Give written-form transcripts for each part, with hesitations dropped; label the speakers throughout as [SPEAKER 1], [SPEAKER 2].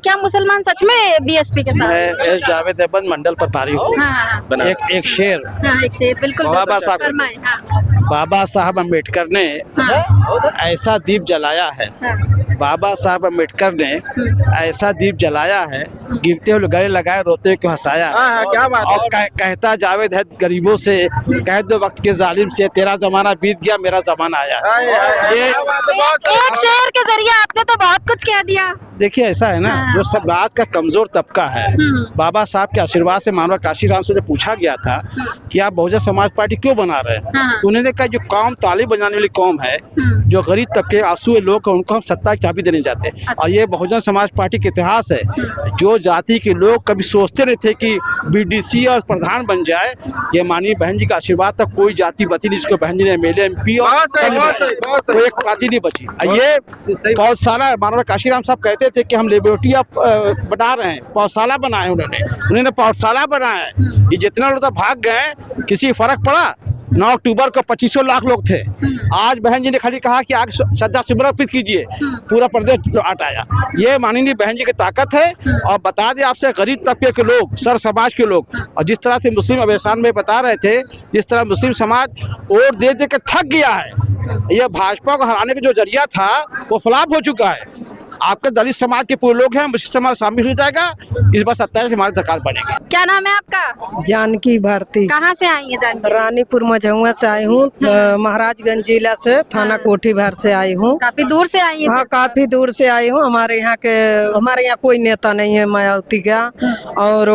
[SPEAKER 1] क्या मुसलमान सच में बीएसपी के साथ?
[SPEAKER 2] मैं एस जावेद अहमद मंडल प्रभारी हूँ।
[SPEAKER 1] हाँ,
[SPEAKER 2] एक शेर
[SPEAKER 1] एक शेर बिल्कुल
[SPEAKER 2] बाबा साहब
[SPEAKER 1] फरमाएं। हाँ,
[SPEAKER 2] बाबा साहब अम्बेडकर ने ऐसा दीप जलाया है। बाबा साहब अम्बेडकर ने ऐसा दीप जलाया है, गिरते हुए गले लगाए रोते को हंसाया है।
[SPEAKER 3] क्या बात है।
[SPEAKER 2] और कहता जावेद है गरीबों से, कह दो वक्त के जालिम से, तेरा जमाना बीत गया मेरा जमाना आया। ये
[SPEAKER 1] एक शेर के जरिए आपने तो बहुत कुछ कह दिया।
[SPEAKER 2] देखिए ऐसा है ना, जो समाज का कमजोर तबका है, बाबा साहब के आशीर्वाद से मानव काशीराम से जब पूछा गया था कि आप बहुजन समाज पार्टी क्यों बना रहे हैं, तो उन्होंने कहा जो कौम ताली बजाने वाली कौम है, जो गरीब तबके आंसू लोग हैं, उनको हम सत्ता की चाबी देने जाते हैं। और ये बहुजन समाज पार्टी का इतिहास है। जो जाति के लोग कभी सोचते नहीं थे कि बीडीसी और प्रधान बन जाए, ये माननीय बहन जी का आशीर्वाद था। कोई जाति बची नहीं जिसको बहन जी ने MLA MP और कोई एक पार्टी नहीं बची। ये पौधशाला मानव काशीराम साहब कहते थे कि हम लिबर्टी बना रहे हैं, पौधशाला बनाए उन्होंने पौधशाला बनाया है। ये जितना लोग भाग गए किसी फर्क पड़ा? 9 अक्टूबर को 2500 लाख लोग थे। आज बहन जी ने खाली कहा कि आगे श्रद्धा सुमन अर्पित कीजिए, पूरा प्रदेश हटाया। ये माननीय बहन जी की ताकत है। और बता दें आपसे, गरीब तबके के लोग, सर समाज के लोग, और जिस तरह से मुस्लिम अवेशान में बता रहे थे, जिस तरह मुस्लिम समाज वोट दे दे के थक गया है। ये भाजपा को हराने का जो जरिया था वो फ्लॉप हो चुका है। आपके दलित समाज के पूरे लोग हैं, मुस्लिम समाज शामिल हो जाएगा। इस बार 27 हमारी सरकार बनेगी।
[SPEAKER 1] क्या नाम है आपका?
[SPEAKER 4] जानकी भारती।
[SPEAKER 1] कहाँ से आई है जानकी?
[SPEAKER 4] रानीपुर मझौआ से आई हूँ। महाराजगंज जिला से, थाना कोठी भार से आई हूँ।
[SPEAKER 1] काफी दूर से आई है?
[SPEAKER 4] हाँ, काफी दूर से आई हूँ। हमारे यहाँ कोई नेता नहीं है मायावती का, और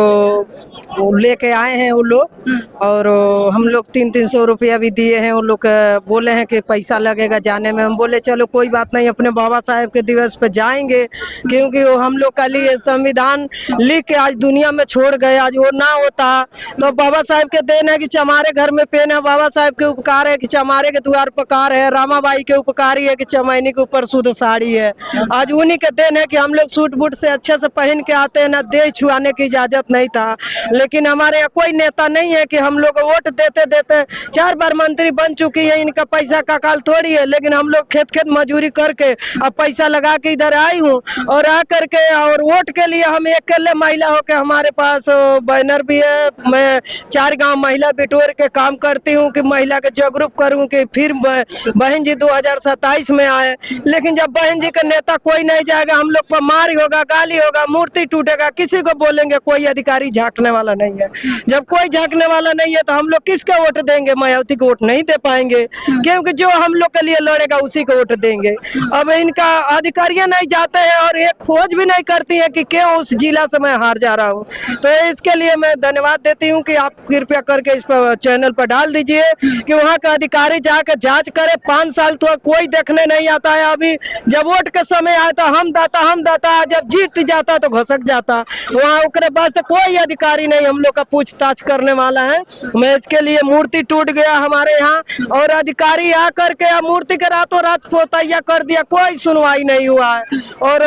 [SPEAKER 4] वो लेके आए हैं वो लोग। और हम लोग 300-300 रुपया भी दिए हैं। वो लोग बोले हैं कि पैसा लगेगा जाने में। हम बोले चलो कोई बात नहीं, अपने बाबा साहेब के दिवस पे जाएंगे, क्योंकि वो हम लोग का लिए संविधान लिख के आज दुनिया में छोड़ गए। आज वो ना होता तो बाबा साहेब के देन है कि चमारे घर में पेन है, बाबा साहेब के उपकार है कि चमारे के द्वार पकार है, रामाबाई के उपकारी है कि चमैनी के ऊपर शुद्ध साड़ी है। आज उन्हीं के देन है कि हम लोग सूट बूट से अच्छे से पहन के आते हैं। ना देह छुआने की इजाजत नहीं था। लेकिन हमारे यहाँ कोई नेता नहीं है कि हम लोग वोट देते देते 4 बार मंत्री बन चुकी है। इनका पैसा का काल थोड़ी है। लेकिन हम लोग खेत मजदूरी करके अब पैसा लगा के इधर आई हूँ, और आ करके और वोट के लिए हम अकेले महिला होके, हमारे पास बैनर भी है। मैं 4 गांव महिला बिटोर के काम करती हूँ कि महिला के जागरूक करूँ कि फिर बहन जी 2027 में आए। लेकिन जब बहन जी का नेता कोई नहीं जाएगा, हम लोग पर मार होगा, गाली होगा, मूर्ति टूटेगा, किसी को बोलेंगे कोई अधिकारी झांकने वाला नहीं है। जब कोई झांकने वाला नहीं है तो हम लोग किसके वोट देंगे? मायावती को वोट नहीं दे पाएंगे, क्योंकि जो हम लोग के लिए लड़ेगा उसी को वोट देंगे। अब इनका अधिकारियां नहीं जाते हैं और ये खोज भी नहीं करती है कि क्यों उस जिला से मैं हार जा रहा हूँ। तो इसके लिए मैं धन्यवाद देती हूँ कि आप कृपया करके इस पर चैनल पर डाल दीजिए कि वहाँ का अधिकारी जाकर जांच करे। 5 साल तो कोई देखने नहीं आता है। अभी जब वोट के समय आया तो हम दाता, जब जीत जाता तो घसक जाता। वहाँ उसके बाद से कोई अधिकारी नहीं हम लोग का पूछताछ करने वाला है। मैं इसके लिए मूर्ति टूट गया हमारे यहाँ, और अधिकारी आ करके मूर्ति के रातों रात पोतैया कर दिया, कोई सुनवाई नहीं हुआ है। और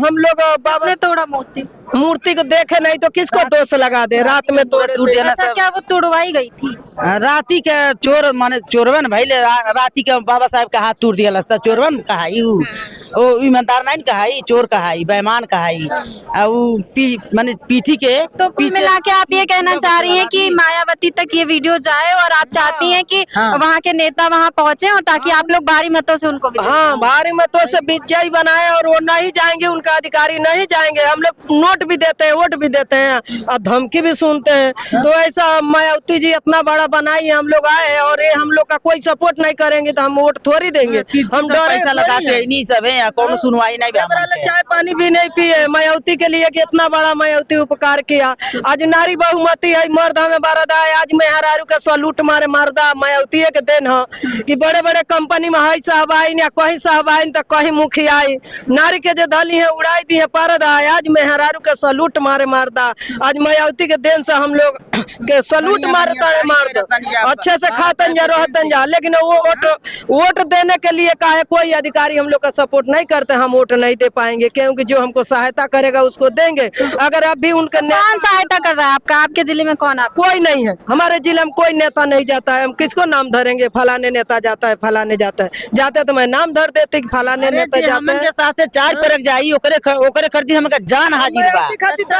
[SPEAKER 4] हम लोग बाबा
[SPEAKER 1] ने तोड़ा मूर्ति
[SPEAKER 4] को देखे नहीं तो किसको दोष लगा दे? रात में तोड़े।
[SPEAKER 1] अच्छा, क्या वो तोड़वाई गई थी?
[SPEAKER 5] राती के चोर माने चोरवन भइले, राती के बाबा साहब का हाथ टूट दिया लगता। चोरवन कहाई ओ ईमानदार नहीं कहाई, चोर कहाई, बेईमान कहाई। माने पीठी के।
[SPEAKER 1] तो कुल मिला के आप ये कहना चाह रही हैं कि मायावती तक ये वीडियो जाए, और आप चाहती हैं कि वहाँ के नेता वहाँ पहुँचे, और ताकि आप लोग भारी मतों से उनको
[SPEAKER 4] हाँ, भारी मतों से विजयी बनाए। और वो नहीं जाएंगे, उनका अधिकारी नहीं जाएंगे। हम लोग नोट भी देते हैं, वोट भी देते हैं, और धमकी भी सुनते हैं। तो ऐसा मायावती जी इतना बड़ा बनाई है, हम लोग आए हैं, और ये हम लोग का कोई सपोर्ट नहीं करेंगे तो हम वोट थोड़ी देंगे। हम
[SPEAKER 5] पैसा लगाते नहीं सब है, कोनो सुनवाई नहीं।
[SPEAKER 4] चाय पानी भी नहीं पिए मायावती के लिए कि इतना बड़ा मायावती उपकार किया। आज नारी बहुमती है, मर्द हमें बारदा है। आज मेहरारू का सलूट मारे मर्दा मायावती के दिन है कि बड़े बड़े कंपनी में है साहबाइन, या कहीं साहबाइन तो कहीं मुखिया। नारी के जो दली है उड़ाई दी है पर्दा। आज मेहरारू के सलूट मारे मर्दा। आज मायावती के दिन से हम लोग के सलूट मारता है मर्द, अच्छे से खातन जा रहतन जा। लेकिन वो वोट देने के लिए का है, कोई अधिकारी हम लोग का सपोर्ट नहीं करते। हम वोट नहीं दे पाएंगे, क्योंकि जो हमको सहायता करेगा उसको देंगे। अगर अब भी उनका
[SPEAKER 1] कौन सहायता कर रहा है आपका, आपके जिले में कौन आप?
[SPEAKER 4] कोई नहीं है, हमारे जिले में कोई नेता नहीं जाता है। हम किसको नाम धरेंगे, फलाने नेता जाता है, फलाने जाता है। जाते तो मैं नाम धर देती कि फलाने नेता जाते हैं।
[SPEAKER 5] के साथ चार परक जाई ओकरे खरीदी हमका जान हाजिर बा।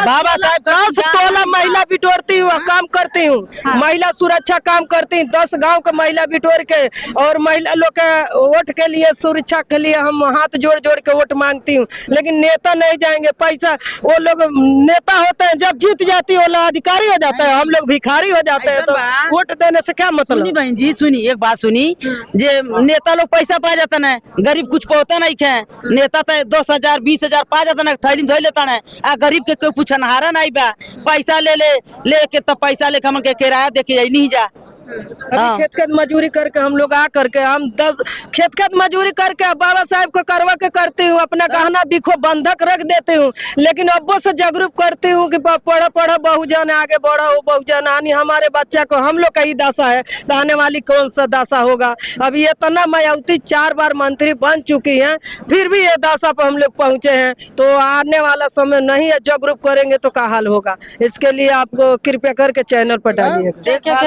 [SPEAKER 4] बाबा साहब 10 टोला महिला बिटोरती हूँ, काम करती हूँ, महिला सुरक्षा काम करती हूँ। 10 गांव का महिला बिटोर के और महिला लोग के वोट के लिए, सुरक्षा के लिए हम हाथ जोड़ जोड़ के वोट मांगती हूँ। लेकिन नेता नहीं जाएंगे, पैसा वो लोग नेता होते हैं, जब जीत जाती है वो लोग अधिकारी हो जाता है, हम लोग भिखारी हो जाते हैं। तो वोट देने से क्या मतलब?
[SPEAKER 5] सुनी बहन जी, सुनी एक बात सुनी, जे नेता लोग पैसा पा जाता ना, गरीब कुछ पहुंचता नहीं है। नेता तो 10,000 20,000 पा जाता ना, थैली धो लेता ना, आ गरीब के कोई पूछनहारा नहीं बा। पैसा ले के तब पैसा लेके हम के किराया देके नहीं जा।
[SPEAKER 4] अभी खेत मजूरी करके हम लोग आ करके हम 10 खेत मजूरी करके बाबा साहब को करवा के करती हूँ, अपना गहना बिखो बंधक रख देती हूँ। लेकिन अब्बो से जागरूक करती हूँ कि पढ़ो पढ़ो बहुजन आगे बढ़ो, बहुजन आनी हमारे बच्चा को, हम लोग का ही दशा है तो आने वाली कौन सा दशा होगा। अभी ये तना मायावती 4 बार मंत्री बन चुकी हैं, फिर भी ये दशा पर हम लोग पहुँचे हैं। तो आने वाला समय नहीं है, जागरूक करेंगे तो क्या हाल होगा। इसके लिए आपको कृपया करके चैनल पर डालिएगा।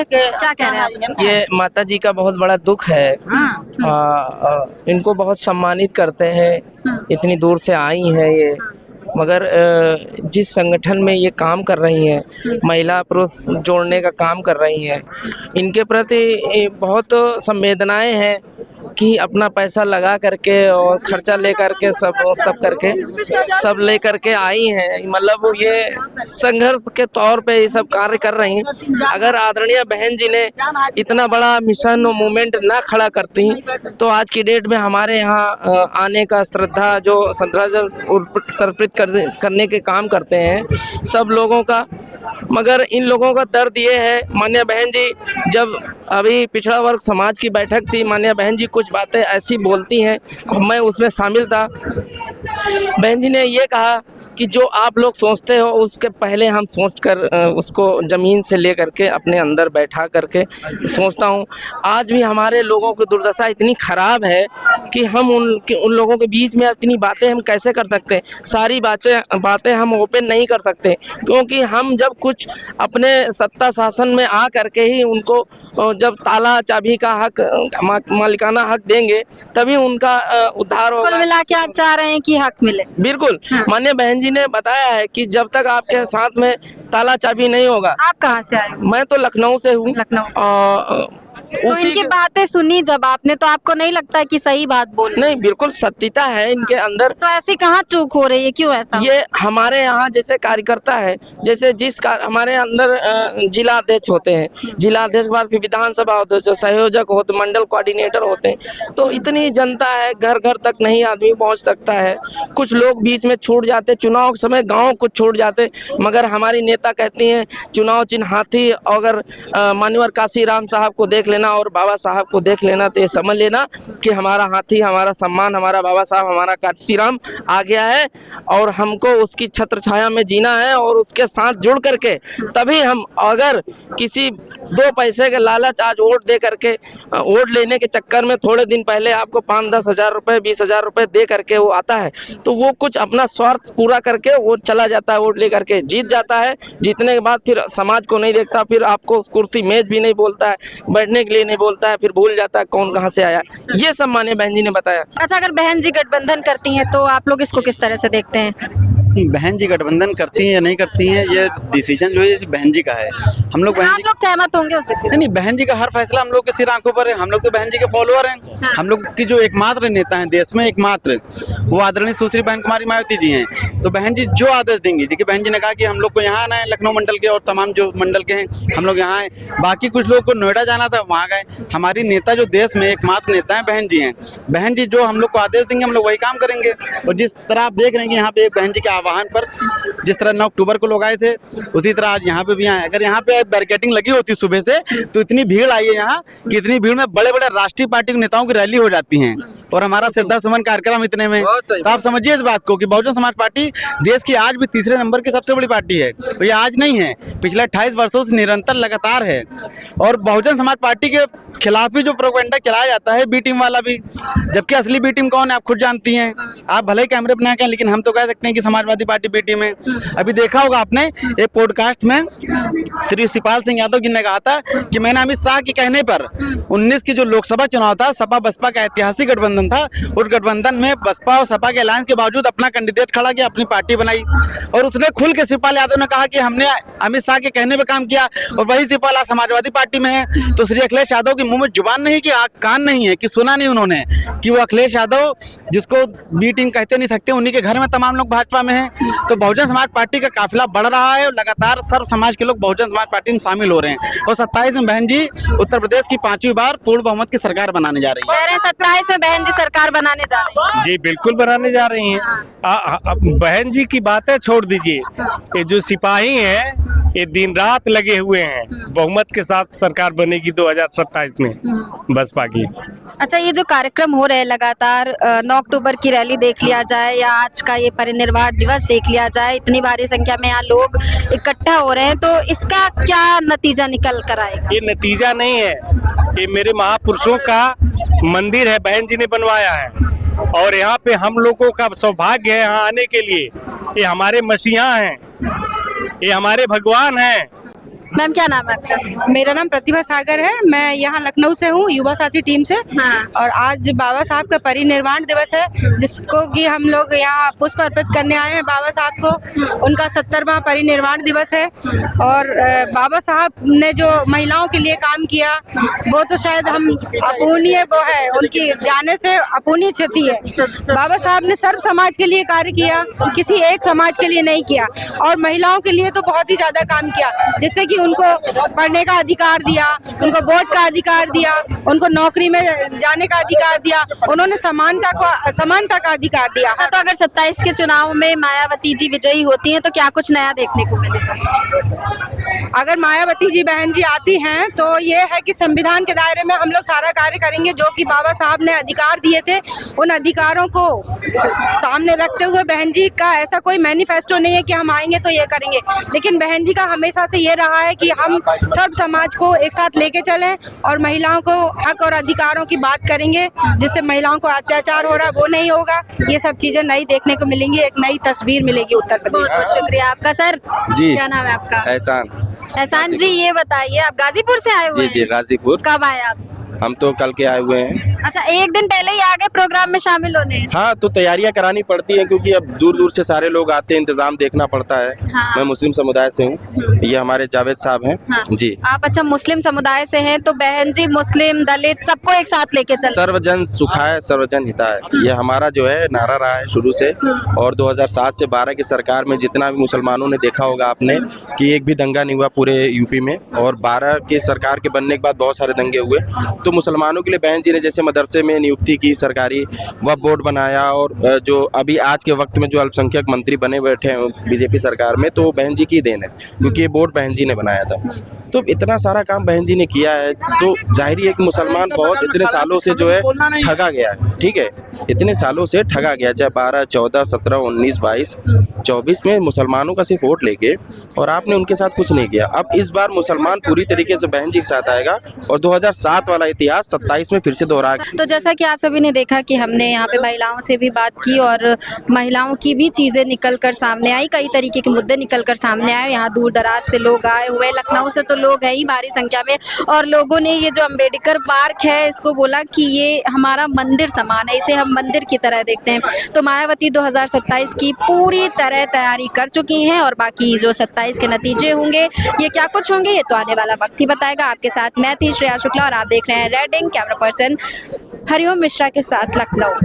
[SPEAKER 1] क्या
[SPEAKER 3] ये माता जी का बहुत बड़ा दुख है। इनको बहुत सम्मानित करते हैं, इतनी दूर से आई हैं ये, मगर जिस संगठन में ये काम कर रही हैं, महिला पुरुष जोड़ने का काम कर रही हैं, इनके प्रति बहुत संवेदनाएं हैं कि अपना पैसा लगा करके और खर्चा ले करके सब ले करके आई हैं। मतलब ये संघर्ष के तौर पे ये सब कार्य कर रही हैं। अगर आदरणीय बहन जी ने इतना बड़ा मिशन और मूवमेंट ना खड़ा करती तो आज की डेट में हमारे यहाँ आने का श्रद्धा समर्पित करने के काम करते हैं सब लोगों का। मगर इन लोगों का दर्द ये है, माननीय बहन जी जब अभी पिछड़ा वर्ग समाज की बैठक थी, माननीय बहन जी कुछ बातें ऐसी बोलती हैं, मैं उसमें शामिल था। बहन जी ने ये कहा कि जो आप लोग सोचते हो उसके पहले हम सोचकर उसको ज़मीन से ले करके अपने अंदर बैठा करके सोचता हूँ। आज भी हमारे लोगों की दुर्दशा इतनी ख़राब है कि हम उन लोगों के बीच में इतनी बातें हम कैसे कर सकते हैं। सारी बातें हम ओपन नहीं कर सकते, क्योंकि हम जब कुछ अपने सत्ता शासन में आ करके ही उनको जब ताला चाबी का हक, मालिकाना हक देंगे तभी उनका उद्धार होगा।
[SPEAKER 1] कुल मिला के आप चाह रहे हैं कि हक मिले?
[SPEAKER 3] बिल्कुल। माननीय बहन जी ने बताया है कि जब तक आपके साथ में ताला चाबी नहीं होगा।
[SPEAKER 1] आप कहाँ से आए?
[SPEAKER 3] मैं तो लखनऊ से हूँ।
[SPEAKER 1] तो इनकी बातें सुनी जब आपने, तो आपको नहीं लगता कि सही बात बोल?
[SPEAKER 3] नहीं, बिल्कुल सत्यता है इनके अंदर।
[SPEAKER 1] तो ऐसी कहाँ चूक हो रही है, क्यों ऐसा?
[SPEAKER 3] ये हमारे यहाँ जैसे कार्यकर्ता है, जैसे हमारे अंदर जिला अध्यक्ष होते हैं, जिला अध्यक्ष बाद फिर विधानसभा होते, संयोजक होते, मंडल कोऑर्डिनेटर होते हैं। तो इतनी जनता है, घर घर तक नहीं आदमी पहुँच सकता है। कुछ लोग बीच में छूट जाते, चुनाव के समय गाँव कुछ छूट जाते, मगर हमारी नेता कहती हैं चुनाव चिन्ह हाथी। अगर माननीय काशीराम साहब को देख लेना और बाबा साहब को देख लेना तो ये समझ लेना कि हमारा हाथी, हमारा सम्मान, हमारा बाबा साहब, हमारा काशीराम आ गया है और हमको उसकी छत्र छाया में जीना है और उसके साथ जुड़ करके तभी हम, अगर किसी 2 पैसे के लालच आज वोट दे करके, वोट लेने के चक्कर में थोड़े दिन पहले आपको 5-10 हज़ार रुपये, 20,000 रुपये दे करके वो आता है तो वो कुछ अपना स्वार्थ पूरा करके वो चला जाता है, वोट ले करके जीत जाता है। जीतने के बाद फिर समाज को नहीं देखता, फिर आपको कुर्सी मेज भी नहीं बोलता है, बैठने के लिए नहीं बोलता है, फिर भूल जाता है कौन कहाँ से आया। ये सब माने बहन जी ने बताया।
[SPEAKER 1] अच्छा, अगर बहन जी गठबंधन करती हैं तो आप लोग इसको किस तरह से देखते हैं?
[SPEAKER 6] बहन जी गठबंधन करती हैं या नहीं करती हैं, ये डिसीजन जो है बहन जी का है। हम लोग
[SPEAKER 1] आप लोग सहमत होंगे उससे?
[SPEAKER 6] नहीं, बहन जी का हर फैसला हम लोग के सिर आंखों पर है। हम लोग तो बहन जी के फॉलोअर हैं। हम लोग की जो एकमात्र नेता हैं देश में, एकमात्र, वो आदरणीय सुश्री बहन कुमारी मायावती जी हैं। तो बहन जी जो आदेश देंगी, देखिए बहन जी ने कहा कि हम लोग को यहाँ आना है, लखनऊ मंडल के और तमाम जो मंडल के हैं हम लोग यहाँ आए। बाकी कुछ लोगों को नोएडा जाना था, वहाँ गए। हमारी नेता जो देश में एकमात्र नेता है बहन जी हैं। बहन जी जो हम लोग को आदेश देंगे हम लोग वही काम करेंगे। और जिस तरह आप देख रहे हैं कि यहाँ पे बहन जी के आह्वान पर जिस तरह 9 अक्टूबर को लोग आए थे, उसी तरह आज यहाँ पे भी आए। अगर यहाँ पे बैरिकेडिंग लगी होती सुबह से, तो इतनी भीड़ आई है यहाँ कि इतनी भीड़ में बड़े बड़े राष्ट्रीय पार्टी के नेताओं की रैली हो जाती है, और हमारा श्रद्धा सुमन कार्यक्रम इतने में। तो आप समझिए इस बात को कि बहुजन समाज पार्टी देश की आज भी तीसरे नंबर की सबसे बड़ी पार्टी है। तो ये आज नहीं है, पिछले 28 वर्षों से निरंतर लगातार है। और बहुजन समाज पार्टी के खिलाफ भी जो प्रोपेगेंडा चलाया जाता है, बी टीम वाला भी, जबकि असली बी टीम कौन है आप खुद जानती हैं। आप भले ही कैमरे बना के, लेकिन हम तो कह सकते हैं कि समाजवादी पार्टी बी टीम है। अभी देखा होगा आपने एक पॉडकास्ट में श्री शिवपाल सिंह यादव जी ने कहा था कि मैंने अमित शाह के कहने पर 19 की जो लोकसभा चुनाव था, सपा बसपा का ऐतिहासिक गठबंधन था, उस गठबंधन में बसपा और सपा के अलायंस के बावजूद अपना कैंडिडेट खड़ा किया, अपनी पार्टी बनाई। और उसने खुल के शिवपाल यादव ने कहा कि हमने अमित शाह के कहने पर काम किया, और वही शिवपाल आज समाजवादी पार्टी में है। तो श्री अखिलेश यादव के मुंह में जुबान नहीं कि कान नहीं है कि सुना नहीं उन्होंने कि वो अखिलेश यादव जिसको बी टीम कहते नहीं थकते, उन्हीं के घर में तमाम लोग भाजपा में हैं। तो बहुजन समाज पार्टी का काफिला बढ़ रहा है और लगातार सर्व समाज के लोग बहुजन समाज पार्टी में शामिल हो रहे हैं। और 27 में बहन जी उत्तर प्रदेश की 5वीं बार पूर्ण बहुमत की सरकार बनाने जा रही है।
[SPEAKER 1] 27 में बहन जी सरकार बनाने जा रही है।
[SPEAKER 7] जी बिल्कुल बनाने जा रही हैं। बहन जी की बातें छोड़ दीजिए, ये जो सिपाही हैं ये दिन रात लगे हुए हैं, बहुमत के साथ सरकार बनेगी 2027 में बसपा की।
[SPEAKER 1] अच्छा, ये जो कार्यक्रम हो रहे हैं लगातार, 9 अक्टूबर की रैली देख लिया जाए या आज का ये परिनिर्वाण दिवस देख लिया जाए, इतनी भारी संख्या में यहाँ लोग इकट्ठा हो रहे हैं, तो इसका क्या नतीजा निकल कर आएगा?
[SPEAKER 7] ये नतीजा नहीं है, ये मेरे महापुरुषों का मंदिर है, बहन जी ने बनवाया है, और यहाँ पे हम लोगों का सौभाग्य है यहाँ आने के लिए। ये हमारे मसीहा हैं, ये हमारे भगवान हैं।
[SPEAKER 1] मैम क्या नाम है आपका?
[SPEAKER 8] मेरा नाम प्रतिभा सागर है, मैं यहाँ लखनऊ से हूँ, युवा साथी टीम से।
[SPEAKER 1] हाँ।
[SPEAKER 8] और आज बाबा साहब का परिनिर्वाण दिवस है, जिसको कि हम लोग यहाँ पुष्प अर्पित करने आए हैं बाबा साहब को। उनका 70वां परिनिर्वाण दिवस है। और बाबा साहब ने जो महिलाओं के लिए काम किया वो तो शायद हम अपूर्णीय वो है, उनकी जाने से अपूर्णीय क्षति है। बाबा साहब ने सर्व समाज के लिए कार्य किया, किसी एक समाज के लिए नहीं किया, और महिलाओं के लिए तो बहुत ही ज्यादा काम किया, जिससे कि उनको पढ़ने का अधिकार दिया, उनको वोट का अधिकार दिया, उनको नौकरी में जाने का अधिकार दिया, उन्होंने समानता का अधिकार दिया।
[SPEAKER 1] तो अगर 27 के चुनाव में मायावती जी विजयी होती हैं तो क्या कुछ नया देखने को मिलेगा?
[SPEAKER 8] अगर मायावती जी बहन जी आती हैं तो ये है कि संविधान के दायरे में हम लोग सारा कार्य करेंगे जो कि बाबा साहब ने अधिकार दिए थे। उन अधिकारों को सामने रखते हुए बहन जी का ऐसा कोई मैनिफेस्टो नहीं है कि हम आएंगे तो ये करेंगे, लेकिन बहन जी का हमेशा से ये रहा है कि हम सब समाज को एक साथ लेके चलें और महिलाओं को हक और अधिकारों की बात करेंगे, जिससे महिलाओं को अत्याचार हो रहा है वो नहीं होगा। ये सब चीजें नई देखने को मिलेंगी, एक नई तस्वीर मिलेगी उत्तर प्रदेश।
[SPEAKER 1] बहुत बहुत शुक्रिया आपका सर।
[SPEAKER 9] जी
[SPEAKER 1] क्या नाम है आपका?
[SPEAKER 9] एहसान
[SPEAKER 1] जी, ये बताइए आप गाजीपुर से आए हुए हैं?
[SPEAKER 9] जी गाजीपुर।
[SPEAKER 1] कब आए आप?
[SPEAKER 9] हम तो कल के आए हुए हैं।
[SPEAKER 1] अच्छा, एक दिन पहले ही आ गए प्रोग्राम में शामिल होने?
[SPEAKER 9] हाँ, तो तैयारियां करानी पड़ती हैं क्योंकि अब दूर दूर से सारे लोग आते हैं, इंतजाम देखना पड़ता है।
[SPEAKER 1] हाँ।
[SPEAKER 9] मैं मुस्लिम समुदाय से हूँ, ये हमारे जावेद साहब हैं।
[SPEAKER 1] हाँ।
[SPEAKER 9] जी
[SPEAKER 1] आप अच्छा मुस्लिम समुदाय से हैं, तो बहन जी मुस्लिम दलित सबको एक साथ लेके चल।
[SPEAKER 9] सर्वजन सुखाय सर्वजन हिताय, ये हमारा जो है नारा रहा है शुरू से। और 2007 से 12 की सरकार में जितना भी मुसलमानों ने देखा होगा आपने कि एक भी दंगा नहीं हुआ पूरे यूपी में, और 12 की सरकार के बनने के बाद बहुत सारे दंगे हुए। तो मुसलमानों के लिए बहन जी ने जैसे मदरसे में नियुक्ति की सरकारी, वक्फ बोर्ड बनाया, और जो अभी आज के वक्त में जो अल्पसंख्यक मंत्री बने बैठे हैं बीजेपी सरकार में, तो बहन जी की देन है क्योंकि ये बोर्ड बहन जी ने बनाया था। तो इतना सारा काम बहन जी ने किया है, तो जाहिर एक मुसलमान बहुत इतने सालों से जो है ठगा गया है। ठीक है, इतने सालों से ठगा गया, चाहे 12, 14, 17, 19, 22, 24 में मुसलमानों का सिर्फ वोट लेके, और आपने उनके साथ कुछ नहीं किया। अब इस बार मुसलमान पूरी तरीके से बहन जी के साथ आएगा, और 2007 वाला इतिहास 27 में फिर से दोहरा।
[SPEAKER 1] तो जैसा कि आप सभी ने देखा कि हमने यहाँ पे महिलाओं से भी बात की, और महिलाओं की भी चीज़ें निकल कर सामने आई, कई तरीके के मुद्दे निकल कर सामने आए। यहाँ दूर दराज से लोग आए हुए, लखनऊ से तो लोग हैं ही भारी संख्या में, और लोगों ने ये जो अम्बेडकर पार्क है इसको बोला कि ये हमारा मंदिर समान है, इसे हम मंदिर की तरह देखते हैं। तो मायावती 2027 की पूरी तरह तैयारी कर चुकी हैं, और बाकी जो 27 के नतीजे होंगे ये क्या कुछ होंगे ये तो आने वाला वक्त ही बताएगा। आपके साथ मैं थी श्रेया शुक्ला, और आप देख रहे हैं red ink, camera person Hariom Mishra के साथ लखनऊ।